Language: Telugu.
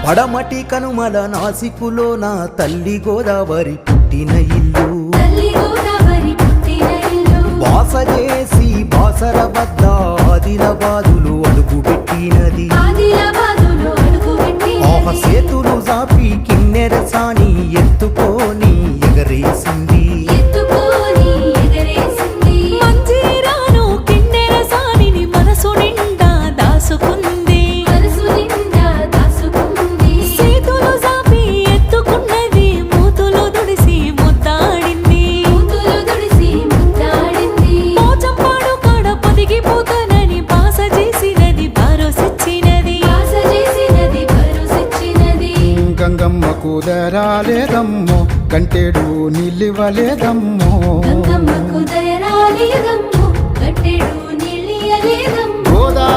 పడమటి కనుమల నాసికులో నా తల్లి గోదావరి పుట్టిన ఇల్లు బాస చేసి బాసర వద్ద ఆదిలాబాదులు అడుగు పెట్టినది ఆహ సేతులు జాపి కిన్నెర సాని ఎత్తుకొని ఎగరేసింది గంగమ్మ కుదరాలేదమ్మో కంటెడు నిలివలేదమ్మో గోదా